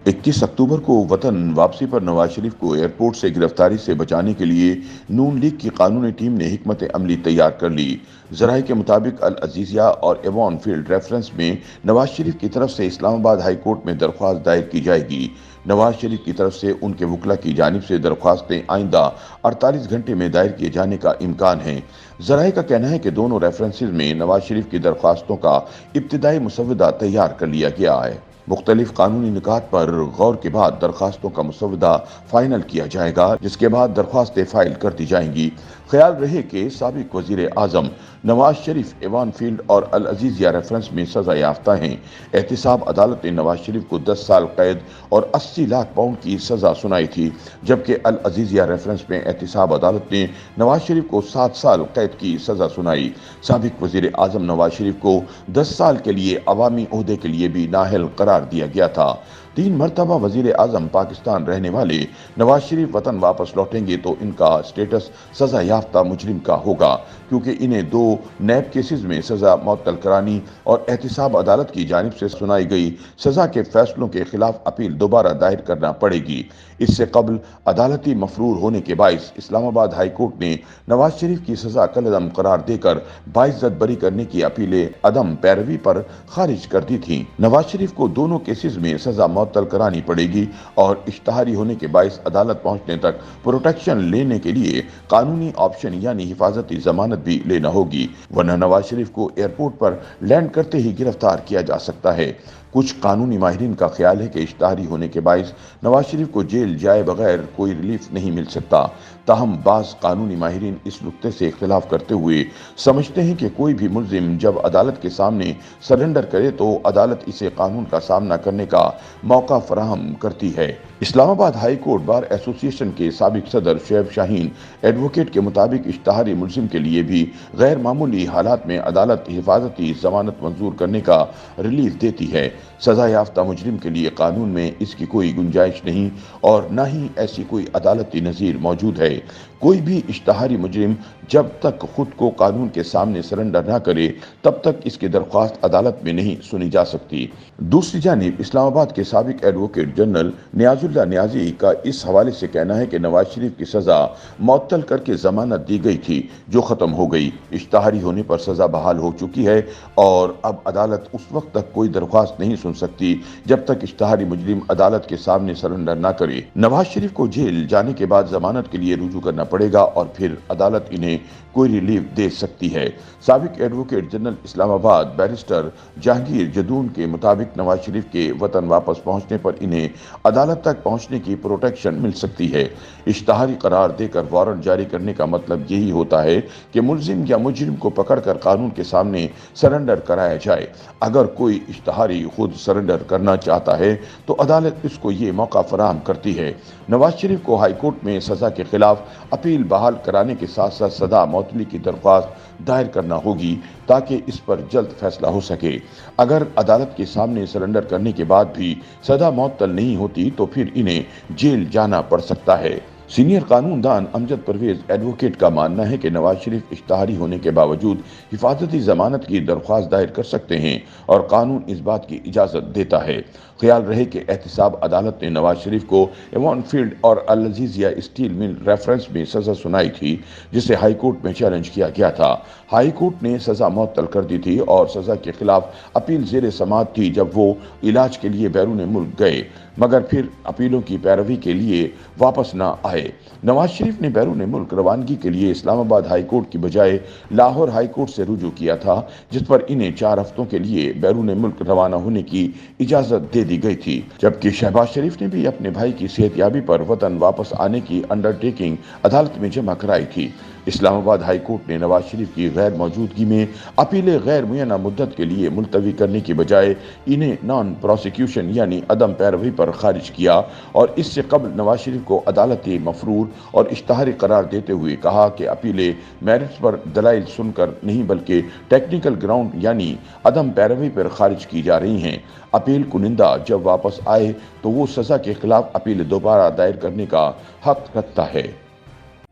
21 अक्टूबर को वतन वापसी पर नवाज शरीफ को एयरपोर्ट से गिरफ्तारी से बचाने के लिए नून लीग की कानूनी टीम ने हिकमत अमली तैयार कर ली। जराये के मुताबिक अल अजीजिया और एवॉन फील्ड रेफरेंस में नवाज शरीफ की तरफ से इस्लामाबाद हाई कोर्ट में दरख्वास्त दायर की जाएगी। नवाज शरीफ की तरफ से उनके वकला की जानिब से दरख्वास्तें आइंदा 48 घंटे में दायर किए जाने का इम्कान है। जराये का कहना है कि दोनों रेफरेंसेज में नवाज शरीफ की दरख्वास्तों का इब्तिदाई मुसव्वदा तैयार कर लिया गया है। मुख्तलिफ कानूनी निकात पर गौर के बाद दरख्वास्तों का मुसव्वदा फाइनल किया जाएगा, जिसके बाद दरख्वास्तें फाइल कर दी जाएंगी। ख्याल रहे कि साबिक वजीर आजम नवाज शरीफ एवान फील्ड और अल अजीजिया रेफरेंस में सजा याफ्ता हैं। एहतिसाब अदालत ने नवाज शरीफ को 10 साल कैद और 80 लाख पाउंड की सजा सुनाई थी, जबकि अल अजीजिया रेफरेंस में एहतिसाब अदालत ने नवाज शरीफ को 7 साल कैद की सजा सुनाई। साबिक वजीर आजम नवाज शरीफ को 10 साल के लिए अवामी ओहदे के लिए भी नाअहल करार दिया गया था। 3 मरतबा वजीर आजम पाकिस्तान रहने वाले नवाज शरीफ वतन वापस लौटेंगे तो इनका स्टेटस सजा याफ्ता मुजरिम का होगा, क्योंकि इन्हें 2 नैब केसेस में सजा मुअत्तल करानी और एहतिसाब अदालत की जानिब से सुनाई गई सजा के फैसलों के खिलाफ अपील दोबारा दायर करना पड़ेगी। इससे कबल अदालती मफरूर होने के बाइस इस्लामाबाद हाई कोर्ट ने नवाज शरीफ की सजा कलअदम करार देकर बाइज्जत बरी करने की अपीलें अदम पैरवी पर खारिज कर दी थी। नवाज शरीफ को दोनों केसेस में सजा मुअत्तल करानी पड़ेगी और इश्तहारी होने के बाइस अदालत पहुंचने तक प्रोटेक्शन लेने के लिए कानूनी ऑप्शन यानी हिफाजती जमानत भी लेना होगी, वरना नवाज शरीफ को एयरपोर्ट पर लैंड करते ही गिरफ्तार किया जा सकता है। कुछ कानूनी माहिरीन का ख्याल है कि इश्तहारी होने के बाइस नवाज शरीफ को जेल जाए बगैर कोई रिलीफ नहीं मिल सकता। ताहम बाज़ कानूनी माहिरीन इस नुक्ते से इख्तिलाफ करते हुए समझते हैं कि कोई भी मुल्जिम जब अदालत के सामने सरेंडर करे तो अदालत इसे कानून का सामना करने का मौका फराहम करती है। Islamabad high court bar association के साबिक सदर शुएब शाहीन एडवोकेट के मुताबिक इश्तहारी मुल्जिम के लिए भी गैर मामूली हालात में अदालत हिफाजती जमानत मंजूर करने का रिलीफ देती है। सजा याफ्ता मुजरिम के लिए कानून में इसकी कोई गुंजाइश नहीं और न ही ऐसी कोई अदालती नज़ीर मौजूद है। कोई भी इश्तहारी मुजरिम जब तक खुद को कानून के सामने सरेंडर न करे तब तक इसकी दरख्वास्त अदालत में नहीं सुनी जा सकती। दूसरी जानिब इस्लामाबाद के साबिक एडवोकेट जनरल नियाजुल्लाह नियाजी का इस हवाले से कहना है कि नवाज शरीफ की सजा मुअत्तल करके जमानत दी गई थी, जो खत्म हो गई। इश्तहारी होने पर सजा बहाल हो चुकी है और अब अदालत उस वक्त तक कोई दरख्वास्त नहीं सुन सकती जब तक इश्तहारी मुजरिम अदालत के सामने सरेंडर न करे। नवाज शरीफ को जेल जाने के बाद जमानत के लिए रुजू करना पड़ेगा और फिर अदालत इन्हें कोई रिलीफ दे सकती है। साबिक advocate general Islamabad barrister Jahangir Jadoon के मुताबिक नवाज शरीफ के वतन वापस पहुंचने पर इन्हें अदालत तक पहुंचने की प्रोटेक्शन मिल सकती है। इश्तहारी करार देकर वारंट जारी करने का मतलब यही होता है कि मुल्जिम या मुजरिम को पकड़कर कानून के सामने सरेंडर कराया जाए। अगर कोई इश्तहारी खुद सरेंडर करना चाहता है तो अदालत इसको ये मौका फराहम करती है। नवाज शरीफ को हाई कोर्ट में सजा के खिलाफ अपील बहाल कराने के साथ साथ सदा मौतली की दरख्वास्त दायर करना होगी ताकि इस पर जल्द फैसला हो सके। अगर अदालत के सामने सरेंडर करने के बाद भी सजा मुअत्तल नहीं होती तो फिर इन्हें जेल जाना पड़ सकता है। सीनियर कानूनदान अमजद परवेज एडवोकेट का मानना है कि नवाज शरीफ इश्तहारी होने के बावजूद हिफाजती जमानत की दरख्वास्त दायर कर सकते हैं और कानून इस बात की इजाज़त देता है। ख्याल रहे कि एहतिसाब अदालत ने नवाज शरीफ को एवॉन फील्ड और अल अजीजिया स्टील मिल रेफरेंस में सजा सुनाई थी, जिसे हाई कोर्ट में चैलेंज किया गया था। हाई कोर्ट ने सजा मुअत्तल कर दी थी और सजा के खिलाफ अपील जेर समाअत थी जब वो इलाज के लिए बैरून मुल्क गए, मगर फिर अपीलों की पैरवी के लिए वापस न आए। नवाज शरीफ ने बैरून मुल्क रवानगी के लिए इस्लामाबाद हाई कोर्ट की बजाय लाहौर हाई कोर्ट से रुजू किया था, जिस पर इन्हें 4 हफ्तों के लिए बैरून मुल्क रवाना होने की इजाजत दे दी गई थी। जबकि शहबाज शरीफ ने भी अपने भाई की सेहतयाबी पर वतन वापस आने की अंडरटेकिंग अदालत में जमा कराई थी। इस्लामाबाद हाई कोर्ट ने नवाज शरीफ की गैर मौजूदगी में अपीलें गैर मुय्यना मुद्दत के लिए मुलतवी करने की बजाय इन्हें नॉन प्रोसिक्यूशन यानी अदम पैरवी पर खारिज किया और इससे कबल नवाज शरीफ को अदालती मफरूर और इश्तहारी करार देते हुए कहा कि अपीलें मेरिट्स पर दलाइल सुनकर नहीं बल्कि टेक्निकल ग्राउंड यानी अदम पैरवी पर खारिज की जा रही हैं। अपील कुनिंदा जब वापस आए तो वो सजा के खिलाफ अपील दोबारा दायर करने का हक रखता है।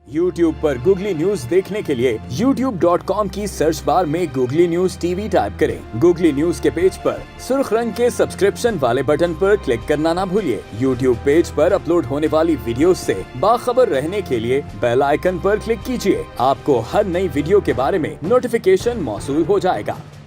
YouTube पर गूगली न्यूज देखने के लिए youtube.com की सर्च बार में गूगली न्यूज टीवी टाइप करें। गूगली न्यूज के पेज पर सुर्ख रंग के सब्सक्रिप्शन वाले बटन पर क्लिक करना ना भूलिए। YouTube पेज पर अपलोड होने वाली वीडियोस से बाखबर रहने के लिए बेल आइकन पर क्लिक कीजिए। आपको हर नई वीडियो के बारे में नोटिफिकेशन मौसूल हो जाएगा।